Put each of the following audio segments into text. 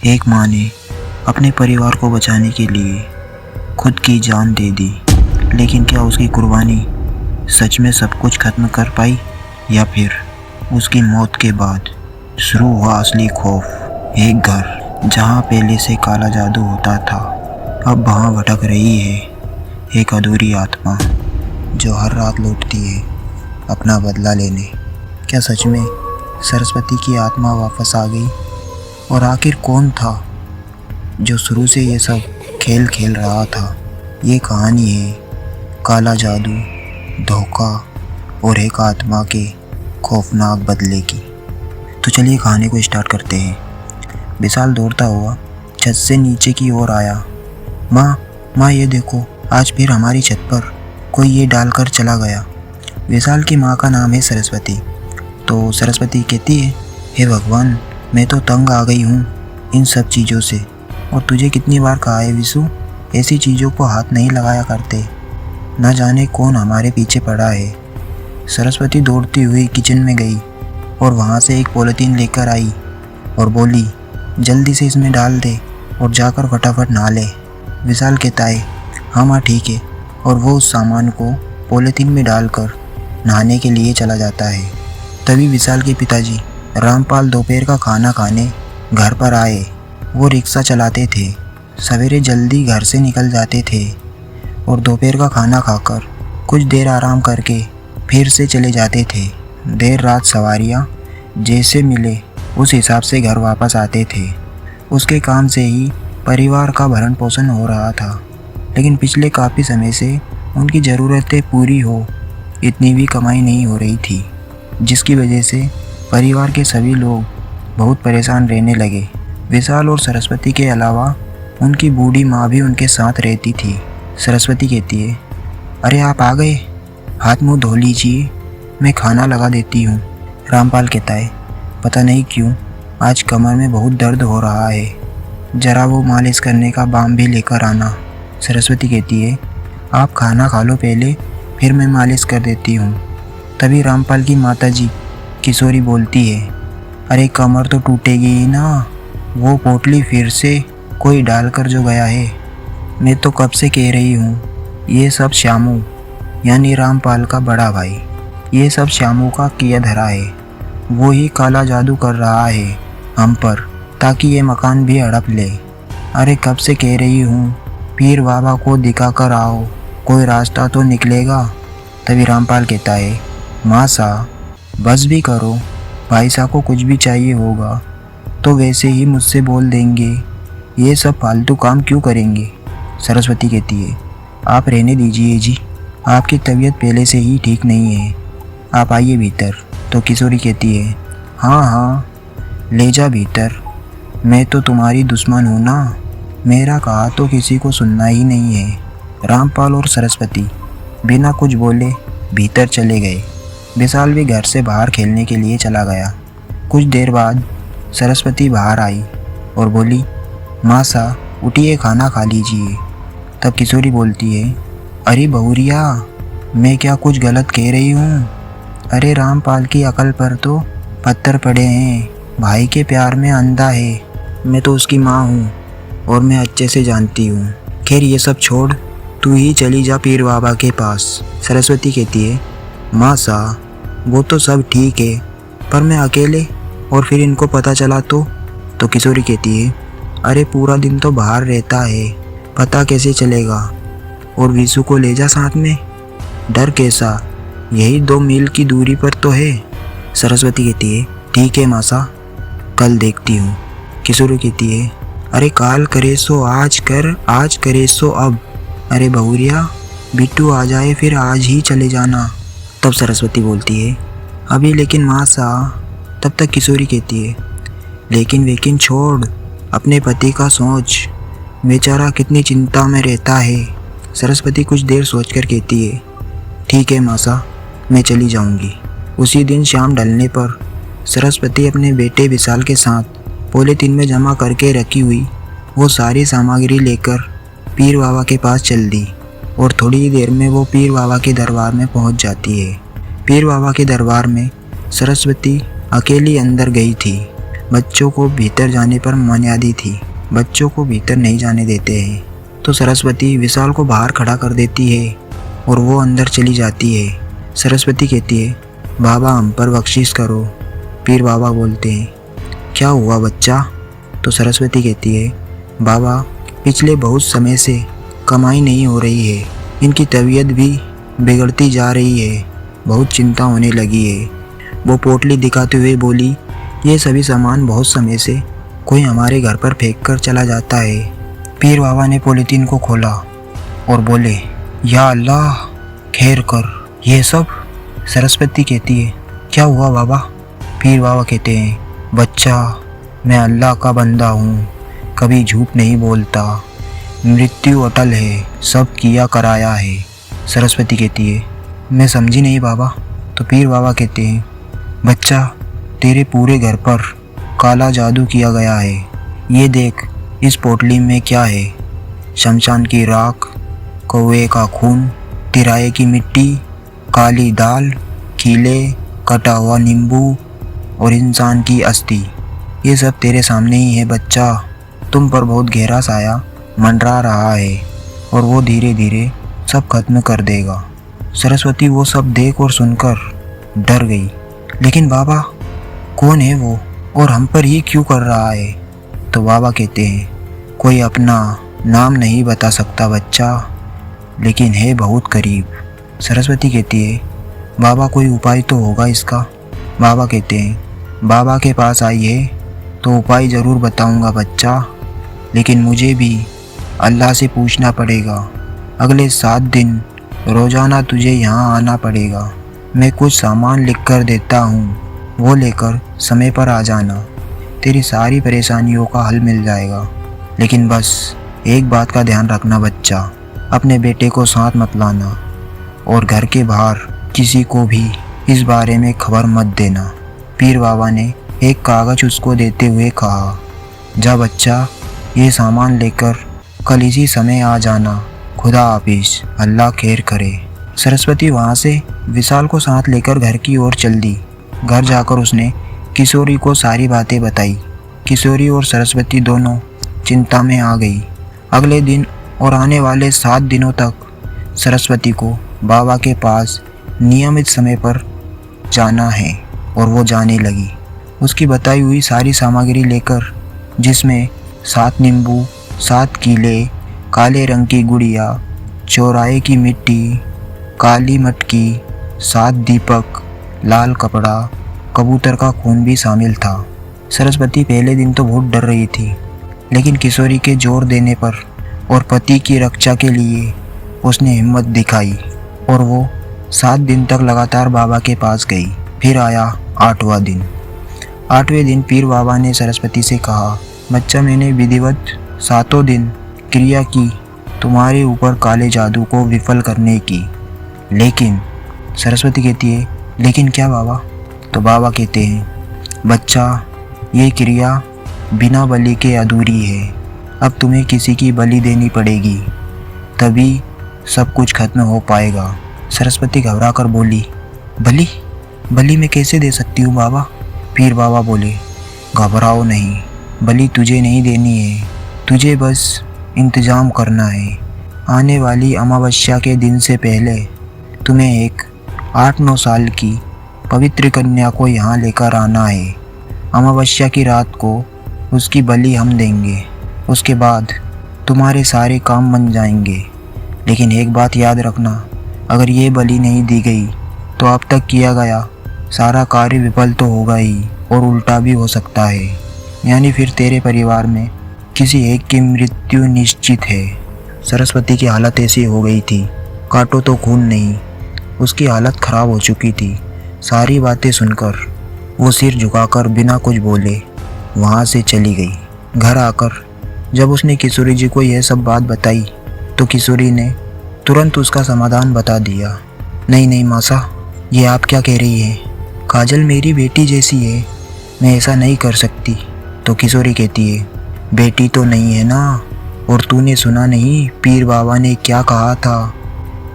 एक माँ ने अपने परिवार को बचाने के लिए खुद की जान दे दी, लेकिन क्या उसकी कुर्बानी सच में सब कुछ खत्म कर पाई, या फिर उसकी मौत के बाद शुरू हुआ असली खौफ। एक घर जहाँ पहले से काला जादू होता था, अब वहाँ भटक रही है एक अधूरी आत्मा जो हर रात लौटती है अपना बदला लेने। क्या सच में सरस्वती की आत्मा वापस आ गई? और आखिर कौन था जो शुरू से ये सब खेल खेल रहा था? ये कहानी है काला जादू, धोखा और एक आत्मा के खौफनाक बदले की। तो चलिए कहानी को स्टार्ट करते हैं। विशाल दौड़ता हुआ छत से नीचे की ओर आया। माँ ये देखो, आज फिर हमारी छत पर कोई ये डालकर चला गया। विशाल की माँ का नाम है सरस्वती। तो सरस्वती कहती है, हे भगवान, मैं तो तंग आ गई हूँ इन सब चीज़ों से। और तुझे कितनी बार कहा है विशु, ऐसी चीज़ों को हाथ नहीं लगाया करते, न जाने कौन हमारे पीछे पड़ा है। सरस्वती दौड़ती हुई किचन में गई और वहाँ से एक पॉलीथीन लेकर आई और बोली, जल्दी से इसमें डाल दे और जाकर फटाफट नहा ले। विशाल कहता है, हाँ माँ ठीक है, और वो उस सामान को पॉलीथीन में डालकर नहाने के लिए चला जाता है। तभी विशाल के पिताजी रामपाल दोपहर का खाना खाने घर पर आए। वो रिक्शा चलाते थे, सवेरे जल्दी घर से निकल जाते थे और दोपहर का खाना खाकर कुछ देर आराम करके फिर से चले जाते थे। देर रात सवारियाँ जैसे मिले उस हिसाब से घर वापस आते थे। उसके काम से ही परिवार का भरण पोषण हो रहा था, लेकिन पिछले काफ़ी समय से उनकी ज़रूरतें पूरी हो इतनी भी कमाई नहीं हो रही थी, जिसकी वजह से परिवार के सभी लोग बहुत परेशान रहने लगे। विशाल और सरस्वती के अलावा उनकी बूढ़ी माँ भी उनके साथ रहती थी। सरस्वती कहती है, अरे आप आ गए, हाथ मुंह धो लीजिए, मैं खाना लगा देती हूँ। रामपाल कहता है, पता नहीं क्यों आज कमर में बहुत दर्द हो रहा है, ज़रा वो मालिश करने का बाम भी लेकर आना। सरस्वती कहती है, आप खाना खा लो पहले, फिर मैं मालिश कर देती हूँ। तभी रामपाल की माताजी किशोरी बोलती है, अरे कमर तो टूटेगी ही ना, वो पोटली फिर से कोई डालकर जो गया है। मैं तो कब से कह रही हूँ, ये सब श्यामू यानी रामपाल का बड़ा भाई, ये सब श्यामू का किया धरा है। वो ही काला जादू कर रहा है हम पर, ताकि ये मकान भी हड़प ले। अरे कब से कह रही हूँ, पीर बाबा को दिखा कर आओ, कोई रास्ता तो निकलेगा। तभी रामपाल कहता है, माँ सा बस भी करो, भाई साहब को कुछ भी चाहिए होगा तो वैसे ही मुझसे बोल देंगे, ये सब फालतू काम क्यों करेंगे। सरस्वती कहती है, आप रहने दीजिए जी, आपकी तबीयत पहले से ही ठीक नहीं है, आप आइए भीतर। तो किशोरी कहती है, हाँ ले जा भीतर, मैं तो तुम्हारी दुश्मन हूँ ना, मेरा कहा तो किसी को सुनना ही नहीं है। रामपाल और सरस्वती बिना कुछ बोले भीतर चले गए। विशाल भी घर से बाहर खेलने के लिए चला गया। कुछ देर बाद सरस्वती बाहर आई और बोली, माँ सा उठिए, खाना खा लीजिए। तब किशोरी बोलती है, अरे बहुरिया, मैं क्या कुछ गलत कह रही हूँ? अरे रामपाल की अकल पर तो पत्थर पड़े हैं, भाई के प्यार में अंधा है। मैं तो उसकी माँ हूँ और मैं अच्छे से जानती हूँ। खैर ये सब छोड़, तू ही चली जा पीर बाबा के पास। सरस्वती कहती है, माँ सा वो तो सब ठीक है, पर मैं अकेले, और फिर इनको पता चला तो किशोरी कहती है, अरे पूरा दिन तो बाहर रहता है, पता कैसे चलेगा? और विशु को ले जा साथ में, डर कैसा, यही 2 मील की दूरी पर तो है। सरस्वती कहती है, ठीक है मासा, कल देखती हूँ। किशोरी कहती है, अरे काल करे सो आज कर, आज करे सो अब। अरे बहुरिया, बिट्टू आ जाए फिर आज ही चले जाना। तब सरस्वती बोलती है, अभी लेकिन माँ सा। तब तक किशोरी कहती है, लेकिन छोड़, अपने पति का सोच, बेचारा कितनी चिंता में रहता है। सरस्वती कुछ देर सोचकर कहती है, ठीक है मासा, मैं चली जाऊंगी। उसी दिन शाम ढलने पर सरस्वती अपने बेटे विशाल के साथ पॉलीथीन में जमा करके रखी हुई वो सारी सामग्री लेकर पीर बाबा के पास चल दी और थोड़ी ही देर में वो पीर बाबा के दरबार में पहुंच जाती है। पीर बाबा के दरबार में सरस्वती अकेली अंदर गई थी। बच्चों को भीतर जाने पर मनाही थी। बच्चों को भीतर नहीं जाने देते हैं। तो सरस्वती विशाल को बाहर खड़ा कर देती है और वो अंदर चली जाती है। सरस्वती कहती है, बाबा हम पर बख्शिश करो। पीर बाबा बोलते हैं, क्या हुआ बच्चा? तो सरस्वती कहती है, बाबा पिछले बहुत समय से कमाई नहीं हो रही है, इनकी तबीयत भी बिगड़ती जा रही है, बहुत चिंता होने लगी है। वो पोटली दिखाते हुए बोली, ये सभी सामान बहुत समय से कोई हमारे घर पर फेंक कर चला जाता है। पीर बाबा ने पॉलीथीन को खोला और बोले, या अल्लाह खैर कर, ये सब? सरस्वती कहती है, क्या हुआ बाबा? पीर बाबा कहते हैं, बच्चा मैं अल्लाह का बंदा हूँ, कभी झूठ नहीं बोलता, मृत्यु अटल है, सब किया कराया है। सरस्वती कहती है, मैं समझी नहीं बाबा। तो पीर बाबा कहते हैं, बच्चा तेरे पूरे घर पर काला जादू किया गया है। ये देख इस पोटली में क्या है, शमशान की राख, कौवे का खून, तिराए की मिट्टी, काली दाल, कीले, कटा हुआ नींबू और इंसान की अस्थि। ये सब तेरे सामने ही है बच्चा। तुम पर बहुत गहरा साया मंडरा रहा है और वो धीरे धीरे सब खत्म कर देगा। सरस्वती वो सब देख और सुनकर डर गई। लेकिन बाबा कौन है वो और हम पर ये क्यों कर रहा है? तो बाबा कहते हैं, कोई अपना नाम नहीं बता सकता बच्चा, लेकिन है बहुत करीब। सरस्वती कहती है, बाबा कोई उपाय तो होगा इसका? बाबा कहते हैं, बाबा के पास आइए तो उपाय ज़रूर बताऊंगा बच्चा, लेकिन मुझे भी अल्लाह से पूछना पड़ेगा। अगले 7 दिन रोज़ाना तुझे यहाँ आना पड़ेगा। मैं कुछ सामान लिख कर देता हूँ, वो लेकर समय पर आ जाना, तेरी सारी परेशानियों का हल मिल जाएगा। लेकिन बस एक बात का ध्यान रखना बच्चा, अपने बेटे को साथ मत लाना और घर के बाहर किसी को भी इस बारे में खबर मत देना। पीर बाबा ने एक कागज़ उसको देते हुए कहा, जा बच्चा ये सामान लेकर कल इसी समय आ जाना। खुदा हाफिज, अल्लाह खैर करे। सरस्वती वहाँ से विशाल को साथ लेकर घर की ओर चल दी। घर जाकर उसने किशोरी को सारी बातें बताई। किशोरी और सरस्वती दोनों चिंता में आ गई। अगले दिन और आने वाले 7 दिनों तक सरस्वती को बाबा के पास नियमित समय पर जाना है और वो जाने लगी। उसकी बताई हुई सारी सामग्री लेकर, जिसमें 7 नींबू, 7 कीले, काले रंग की गुड़िया, चौराहे की मिट्टी, काली मटकी, 7 दीपक, लाल कपड़ा, कबूतर का खून भी शामिल था। सरस्वती पहले दिन तो बहुत डर रही थी, लेकिन किशोरी के जोर देने पर और पति की रक्षा के लिए उसने हिम्मत दिखाई और वो 7 दिन तक लगातार बाबा के पास गई। फिर आया 8वां दिन। 8वें दिन पीर बाबा ने सरस्वती से कहा, बच्चा मैंने विधिवत 7 दिन क्रिया की तुम्हारे ऊपर काले जादू को विफल करने की। लेकिन सरस्वती कहती है, लेकिन क्या बाबा? तो बाबा कहते हैं, बच्चा ये क्रिया बिना बलि के अधूरी है। अब तुम्हें किसी की बलि देनी पड़ेगी, तभी सब कुछ खत्म हो पाएगा। सरस्वती घबरा कर बोली, बलि? बलि मैं कैसे दे सकती हूँ बाबा? पीर बाबा बोले, घबराओ नहीं, बलि तुझे नहीं देनी है, तुझे बस इंतज़ाम करना है। आने वाली अमावस्या के दिन से पहले तुम्हें एक 8-9 साल की पवित्र कन्या को यहाँ लेकर आना है। अमावस्या की रात को उसकी बलि हम देंगे। उसके बाद तुम्हारे सारे काम बन जाएंगे। लेकिन एक बात याद रखना, अगर ये बलि नहीं दी गई तो अब तक किया गया सारा कार्य विफल तो होगा ही और उल्टा भी हो सकता है। यानी फिर तेरे परिवार में किसी एक की मृत्यु निश्चित है। सरस्वती की हालत ऐसी हो गई थी, काटो तो खून नहीं। उसकी हालत खराब हो चुकी थी। सारी बातें सुनकर वो सिर झुकाकर बिना कुछ बोले वहाँ से चली गई। घर आकर जब उसने किशोरी जी को यह सब बात बताई तो किशोरी ने तुरंत उसका समाधान बता दिया। नहीं नहीं मासा, ये आप क्या कह रही हैं? काजल मेरी बेटी जैसी है, मैं ऐसा नहीं कर सकती। तो किशोरी कहती है, बेटी तो नहीं है ना, और तूने सुना नहीं पीर बाबा ने क्या कहा था,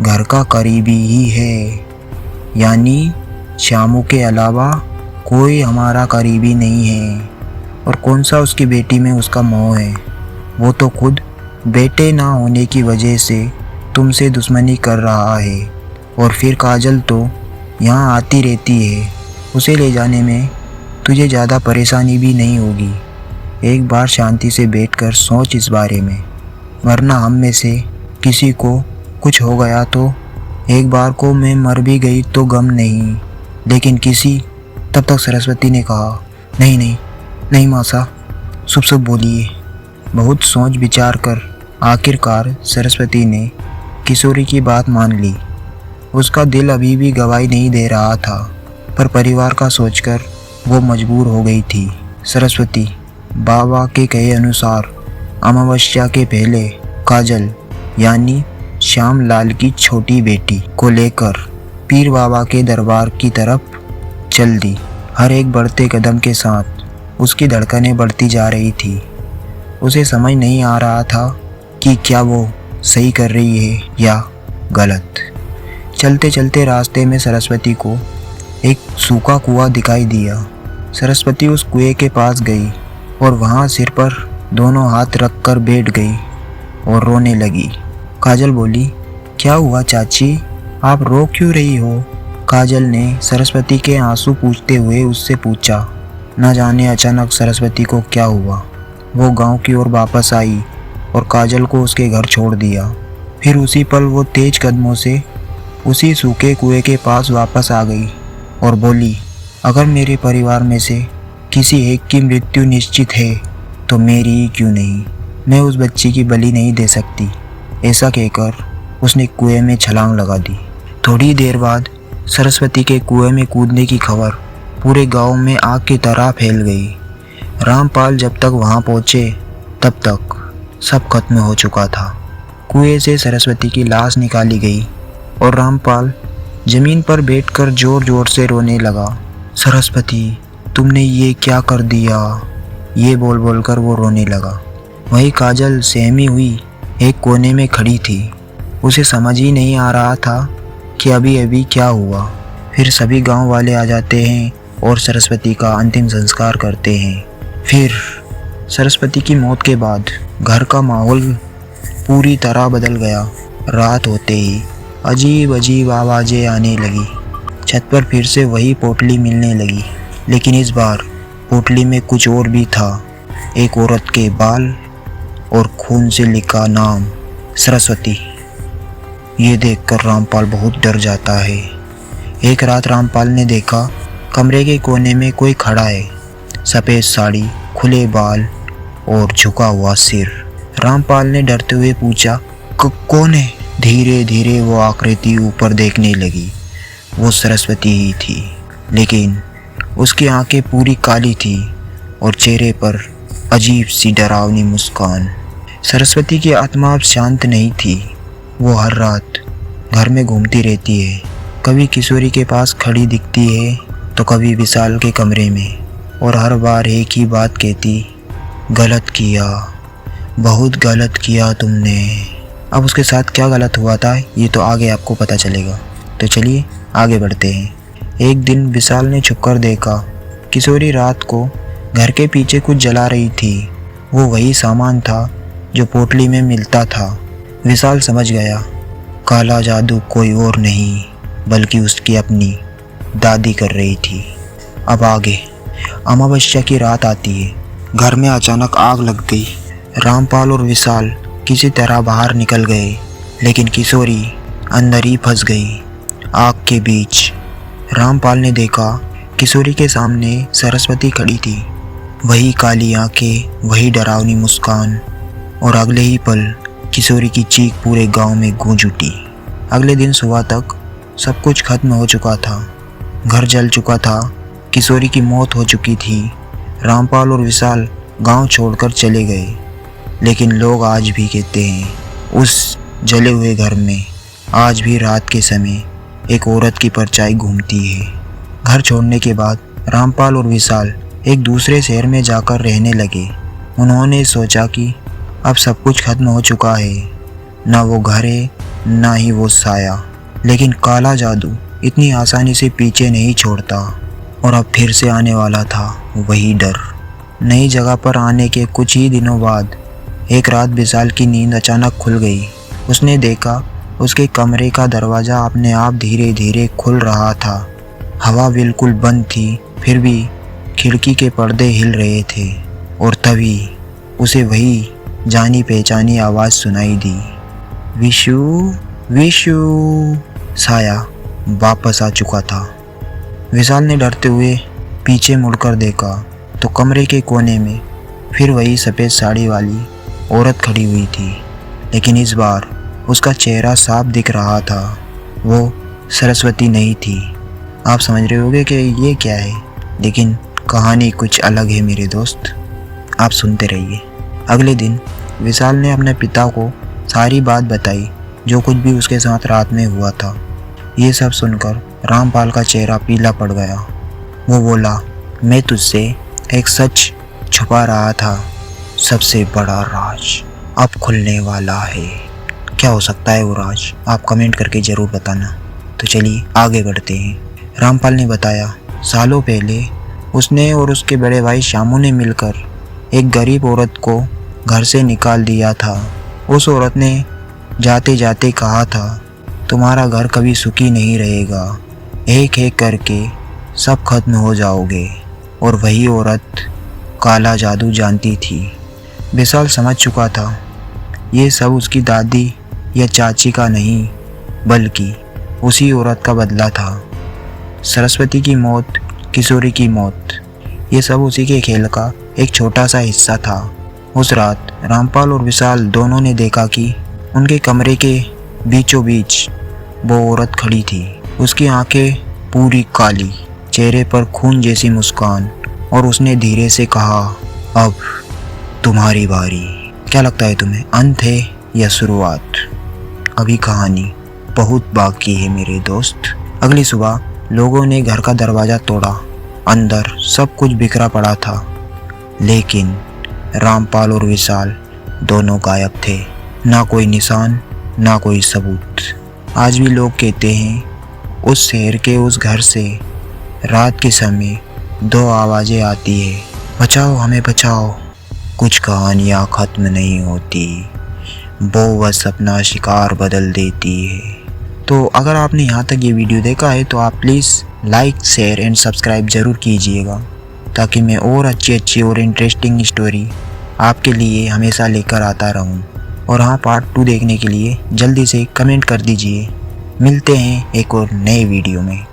घर का करीबी ही है, यानी श्यामू के अलावा कोई हमारा करीबी नहीं है। और कौन सा उसकी बेटी में उसका मोह है। वो तो खुद बेटे ना होने की वजह से तुमसे दुश्मनी कर रहा है, और फिर काजल तो यहाँ आती रहती है। उसे ले जाने में तुझे ज़्यादा परेशानी भी नहीं होगी। एक बार शांति से बैठकर सोच इस बारे में, वरना हम में से किसी को कुछ हो गया तो एक बार को मैं मर भी गई तो गम नहीं, लेकिन किसी। तब तक सरस्वती ने कहा, नहीं नहीं नहीं मासा, शुभ शुभ बोलिए। बहुत सोच विचार कर आखिरकार सरस्वती ने किशोरी की बात मान ली। उसका दिल अभी भी गवाही नहीं दे रहा था, पर परिवार का सोचकर वो मजबूर हो गई थी। सरस्वती बाबा के कहे अनुसार अमावस्या के पहले काजल यानी श्याम लाल की छोटी बेटी को लेकर पीर बाबा के दरबार की तरफ चल दी। हर एक बढ़ते कदम के साथ उसकी धड़कनें बढ़ती जा रही थी। उसे समझ नहीं आ रहा था कि क्या वो सही कर रही है या गलत। चलते चलते रास्ते में सरस्वती को एक सूखा कुआं दिखाई दिया। सरस्वती उस कुएं के पास गई और वहाँ सिर पर दोनों हाथ रख कर बैठ गई और रोने लगी। काजल बोली, क्या हुआ चाची, आप रो क्यों रही हो? काजल ने सरस्वती के आंसू पूछते हुए उससे पूछा। न जाने अचानक सरस्वती को क्या हुआ। वो गांव की ओर वापस आई और काजल को उसके घर छोड़ दिया। फिर उसी पल वो तेज कदमों से उसी सूखे कुएं के पास वापस आ गई और बोली, अगर मेरे परिवार में से किसी एक की मृत्यु निश्चित है तो मेरी ही क्यों नहीं। मैं उस बच्ची की बलि नहीं दे सकती। ऐसा कहकर उसने कुएं में छलांग लगा दी। थोड़ी देर बाद सरस्वती के कुएं में कूदने की खबर पूरे गांव में आग की तरह फैल गई। रामपाल जब तक वहां पहुंचे तब तक सब खत्म हो चुका था। कुएं से सरस्वती की लाश निकाली गई और रामपाल जमीन पर बैठकर जोर जोर से रोने लगा। सरस्वती, तुमने ये क्या कर दिया? ये बोल बोलकर वो रोने लगा। वही काजल सहमी हुई एक कोने में खड़ी थी। उसे समझ ही नहीं आ रहा था कि अभी अभी क्या हुआ। फिर सभी गांव वाले आ जाते हैं और सरस्वती का अंतिम संस्कार करते हैं। फिर सरस्वती की मौत के बाद घर का माहौल पूरी तरह बदल गया। रात होते ही अजीब अजीब आवाज़ें आने लगी। छत पर फिर से वही पोटली मिलने लगी, लेकिन इस बार पोटली में कुछ और भी था। एक औरत के बाल और खून से लिखा नाम, सरस्वती। ये देखकर रामपाल बहुत डर जाता है। एक रात रामपाल ने देखा कमरे के कोने में कोई खड़ा है, सफ़ेद साड़ी, खुले बाल और झुका हुआ सिर। रामपाल ने डरते हुए पूछा, कौन है? धीरे धीरे वो आकृति ऊपर देखने लगी। वो सरस्वती ही थी, लेकिन उसकी आंखें पूरी काली थी और चेहरे पर अजीब सी डरावनी मुस्कान। सरस्वती की आत्मा अब शांत नहीं थी। वो हर रात घर में घूमती रहती है। कभी किशोरी के पास खड़ी दिखती है तो कभी विशाल के कमरे में, और हर बार एक ही बात कहती, गलत किया, बहुत गलत किया तुमने। अब उसके साथ क्या गलत हुआ था ये तो आगे आपको पता चलेगा। तो चलिए आगे बढ़ते हैं। एक दिन विशाल ने छुपकर देखा किशोरी रात को घर के पीछे कुछ जला रही थी। वो वही सामान था जो पोटली में मिलता था। विशाल समझ गया, काला जादू कोई और नहीं बल्कि उसकी अपनी दादी कर रही थी। अब आगे अमावस्या की रात आती है। घर में अचानक आग लग गई। रामपाल और विशाल किसी तरह बाहर निकल गए, लेकिन किशोरी अंदर ही फंस गई आग के बीच। रामपाल ने देखा किशोरी के सामने सरस्वती खड़ी थी। वही काली आंखें, वही डरावनी मुस्कान, और अगले ही पल किशोरी की चीख पूरे गांव में गूंज उठी। अगले दिन सुबह तक सब कुछ खत्म हो चुका था। घर जल चुका था, किशोरी की मौत हो चुकी थी। रामपाल और विशाल गांव छोड़कर चले गए, लेकिन लोग आज भी कहते हैं उस जले हुए घर में आज भी रात के समय एक औरत की परछाई घूमती है। घर छोड़ने के बाद रामपाल और विशाल एक दूसरे शहर में जाकर रहने लगे। उन्होंने सोचा कि अब सब कुछ खत्म हो चुका है, ना वो घर है ना ही वो साया, लेकिन काला जादू इतनी आसानी से पीछे नहीं छोड़ता। और अब फिर से आने वाला था वही डर, नई जगह पर आने के कुछ ही दिनों बाद एक रात विशाल की नींद अचानक खुल गई। उसने देखा उसके कमरे का दरवाज़ा अपने आप धीरे धीरे खुल रहा था। हवा बिल्कुल बंद थी, फिर भी खिड़की के पर्दे हिल रहे थे और तभी उसे वही जानी पहचानी आवाज़ सुनाई दी, विशु विशु। साया वापस आ चुका था। विशाल ने डरते हुए पीछे मुड़कर देखा तो कमरे के कोने में फिर वही सफ़ेद साड़ी वाली औरत खड़ी हुई थी, लेकिन इस बार उसका चेहरा साफ दिख रहा था। वो सरस्वती नहीं थी। आप समझ रहे होंगे कि ये क्या है, लेकिन कहानी कुछ अलग है मेरे दोस्त, आप सुनते रहिए। अगले दिन विशाल ने अपने पिता को सारी बात बताई, जो कुछ भी उसके साथ रात में हुआ था। ये सब सुनकर रामपाल का चेहरा पीला पड़ गया। वो बोला, मैं तुझसे एक सच छुपा रहा था। सबसे बड़ा राज अब खुलने वाला है। क्या हो सकता है वो राज, आप कमेंट करके ज़रूर बताना। तो चलिए आगे बढ़ते हैं। रामपाल ने बताया, सालों पहले उसने और उसके बड़े भाई श्यामू ने मिलकर एक गरीब औरत को घर से निकाल दिया था। उस औरत ने जाते जाते कहा था, तुम्हारा घर कभी सुखी नहीं रहेगा, एक एक करके सब खत्म हो जाओगे। और वही औरत काला जादू जानती थी। विशाल समझ चुका था ये सब उसकी दादी या चाची का नहीं, बल्कि उसी औरत का बदला था। सरस्वती की मौत, किशोरी की मौत, ये सब उसी के खेल का एक छोटा सा हिस्सा था। उस रात रामपाल और विशाल दोनों ने देखा कि उनके कमरे के बीचों बीच वो औरत खड़ी थी। उसकी आंखें पूरी काली, चेहरे पर खून जैसी मुस्कान, और उसने धीरे से कहा, अब तुम्हारी बारी। क्या लगता है तुम्हें, अंत है या शुरुआत? अभी कहानी बहुत बाकी है मेरे दोस्त। अगली सुबह लोगों ने घर का दरवाज़ा तोड़ा। अंदर सब कुछ बिखरा पड़ा था, लेकिन रामपाल और विशाल दोनों गायब थे। ना कोई निशान, ना कोई सबूत। आज भी लोग कहते हैं उस शहर के उस घर से रात के समय दो आवाज़ें आती है, बचाओ हमें बचाओ। कुछ कहानियाँ ख़त्म नहीं होती, वो बस अपना शिकार बदल देती है। तो अगर आपने यहाँ तक ये वीडियो देखा है तो आप please like, share and subscribe ज़रूर कीजिएगा, ताकि मैं और अच्छी और इंटरेस्टिंग स्टोरी आपके लिए हमेशा लेकर आता रहूं। और हाँ, पार्ट 2 देखने के लिए जल्दी से कमेंट कर दीजिए। मिलते हैं एक और नए वीडियो में।